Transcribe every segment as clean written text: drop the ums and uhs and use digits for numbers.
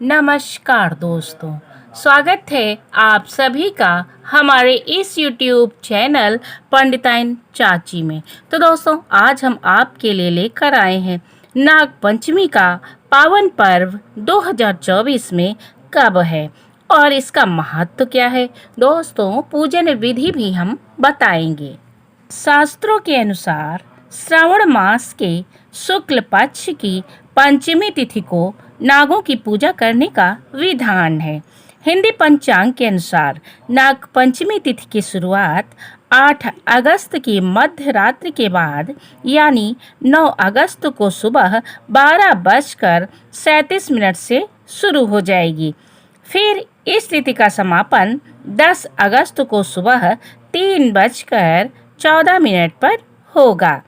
नमस्कार दोस्तों, स्वागत है आप सभी का हमारे इस YouTube चैनल पंडिताइन चाची में। तो दोस्तों, आज हम आपके लिए लेकर आए हैं नाग पंचमी का पावन पर्व 2024 में कब है और इसका महत्व क्या है। दोस्तों, पूजन विधि भी हम बताएंगे। शास्त्रों के अनुसार श्रावण मास के शुक्ल पक्ष की पंचमी तिथि को नागों की पूजा करने का विधान है। हिंदी पंचांग के अनुसार नाग पंचमी तिथि की शुरुआत 8 अगस्त की मध्य रात्रि के बाद यानी 9 अगस्त को सुबह 12:37 से शुरू हो जाएगी। फिर इस तिथि का समापन 10 अगस्त को सुबह 3:14 पर होगा।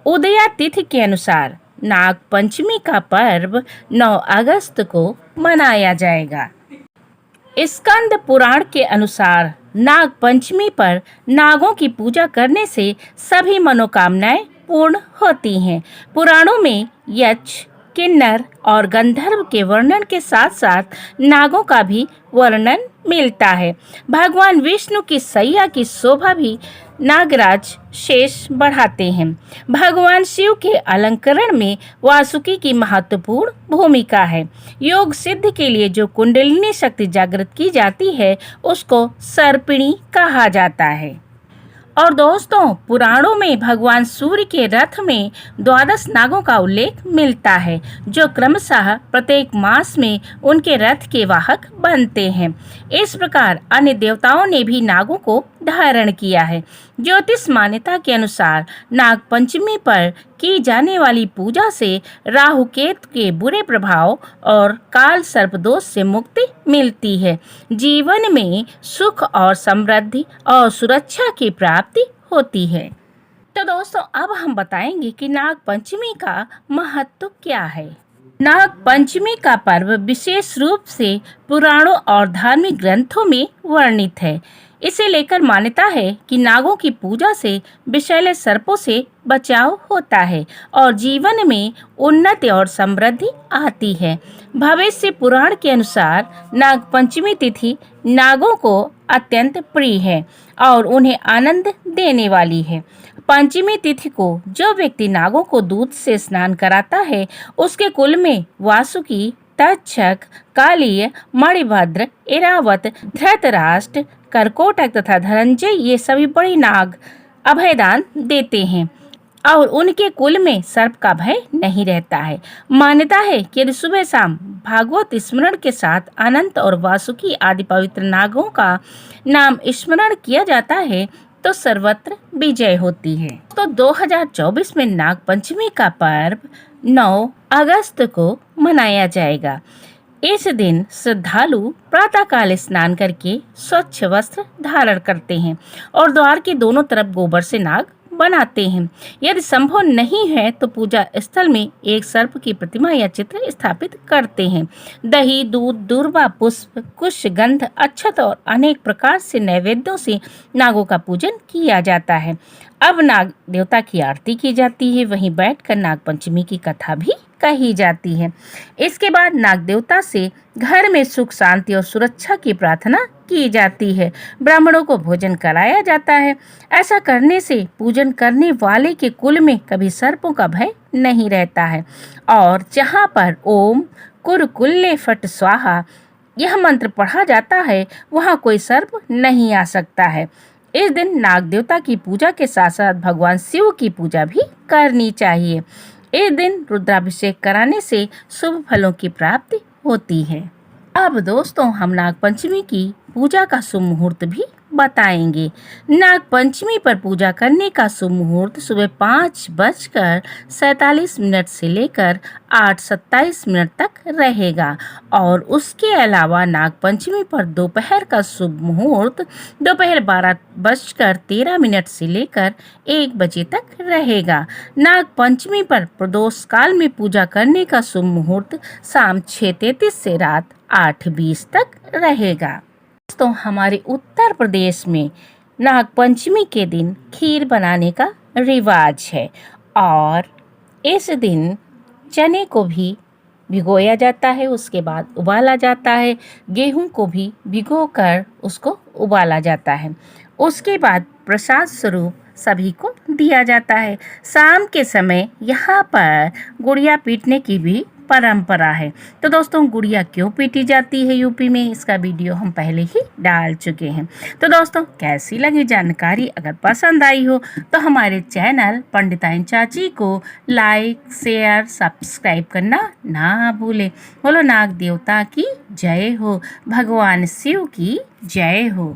उदया तिथि के अनुसार नाग पंचमी का पर्व 9 अगस्त को मनाया जाएगा। स्कंद पुराण के अनुसार नाग पंचमी पर नागों की पूजा करने से सभी मनोकामनाएं पूर्ण होती हैं। पुराणों में यक्ष, किन्नर और गंधर्व के वर्णन के साथ साथ नागों का भी वर्णन मिलता है। भगवान विष्णु की सैया की शोभा भी नागराज शेष बढ़ाते हैं। भगवान शिव के अलंकरण में वासुकी की महत्वपूर्ण भूमिका है। योग सिद्धि के लिए जो कुंडलिनी शक्ति जागृत की जाती है उसको सर्पिणी कहा जाता है। और दोस्तों, पुराणों में भगवान सूर्य के रथ में 12 नागों का उल्लेख मिलता है जो क्रमशः प्रत्येक मास में उनके रथ के वाहक बनते हैं। इस प्रकार अन्य देवताओं ने भी नागों को धारण किया है। ज्योतिष मान्यता के अनुसार नाग पंचमी पर की जाने वाली पूजा से राहु केतु के बुरे प्रभाव और काल सर्प दोष से मुक्ति मिलती है। जीवन में सुख और समृद्धि और सुरक्षा की प्राप्ति होती है। तो दोस्तों, अब हम बताएंगे कि नाग पंचमी का महत्व क्या है। नाग पंचमी का पर्व विशेष रूप से पुराणों और धार्मिक ग्रंथों में वर्णित है। इसे लेकर मान्यता है कि नागों की पूजा से विषैले सर्पों से बचाव होता है और जीवन में उन्नति और समृद्धि आती है। भविष्य पुराण के अनुसार नाग पंचमी तिथि नागों को अत्यंत प्रिय है और उन्हें आनंद देने वाली है। पंचमी तिथि को जो व्यक्ति नागों को दूध से स्नान कराता है उसके कुल में वासुकी, तक्षक, कालीय, मणिभद्र, ऐरावत, धृतराष्ट्र, करकोटक तथा धनंजय ये सभी बड़े नाग अभयदान देते हैं और उनके कुल में सर्प का भय नहीं रहता है। मान्यता है कि यदि सुबह शाम भागवत स्मरण के साथ अनंत और वासुकी आदि पवित्र नागों का नाम स्मरण किया जाता है तो सर्वत्र विजय होती है। तो 2024 में नाग पंचमी का पर्व 9 अगस्त को मनाया जाएगा। इस दिन श्रद्धालु प्रातःकाल स्नान करके स्वच्छ वस्त्र धारण करते हैं और द्वार के दोनों तरफ गोबर से नाग बनाते हैं। यदि संभव नहीं है तो पूजा स्थल में एक सर्प की प्रतिमा या चित्र स्थापित करते हैं। दही, दूध, दूर्वा, पुष्प, कुश, गंध, अक्षत और अनेक प्रकार से नैवेद्यों से नागों का पूजन किया जाता है। अब नाग देवता की आरती की जाती है, वहीं बैठकर नाग पंचमी की कथा भी कही जाती है। इसके बाद नाग देवता से घर में सुख, शांति और सुरक्षा की प्रार्थना की जाती है। ब्राह्मणों को भोजन कराया जाता है। ऐसा करने से पूजन करने वाले के कुल में कभी सर्पों का भय नहीं रहता है और जहाँ पर ओम कुरकुल्ले फट स्वाहा यह मंत्र पढ़ा जाता है वहाँ कोई सर्प नहीं आ सकता है। इस दिन नाग देवता की पूजा के साथ साथ भगवान शिव की पूजा भी करनी चाहिए। इस दिन रुद्राभिषेक कराने से शुभ फलों की प्राप्ति होती है। अब दोस्तों, हम नाग पंचमी की पूजा का शुभ मुहूर्त भी बताएंगे। नाग पंचमी पर पूजा करने का शुभ मुहूर्त सुबह 5:47 से लेकर 8:27 तक रहेगा और उसके अलावा नाग पंचमी पर दोपहर का शुभ मुहूर्त दोपहर 12:13 से लेकर 1 बजे तक रहेगा। नाग पंचमी पर प्रदोष काल में पूजा करने का शुभ मुहूर्त शाम 6:33 से रात 8:20 तक रहेगा। तो हमारे उत्तर प्रदेश में नाग पंचमी के दिन खीर बनाने का रिवाज है और इस दिन चने को भी भिगोया जाता है, उसके बाद उबाला जाता है। गेहूं को भी भिगोकर उसको उबाला जाता है। उसके बाद प्रसाद स्वरूप सभी को दिया जाता है। शाम के समय यहाँ पर गुड़िया पीटने की भी परंपरा है। तो दोस्तों, गुड़िया क्यों पीटी जाती है यूपी में, इसका वीडियो हम पहले ही डाल चुके हैं। तो दोस्तों, कैसी लगी जानकारी? अगर पसंद आई हो तो हमारे चैनल पंडिताइन चाची को लाइक, शेयर, सब्सक्राइब करना ना भूलें। बोलो नाग देवता की जय हो, भगवान शिव की जय हो।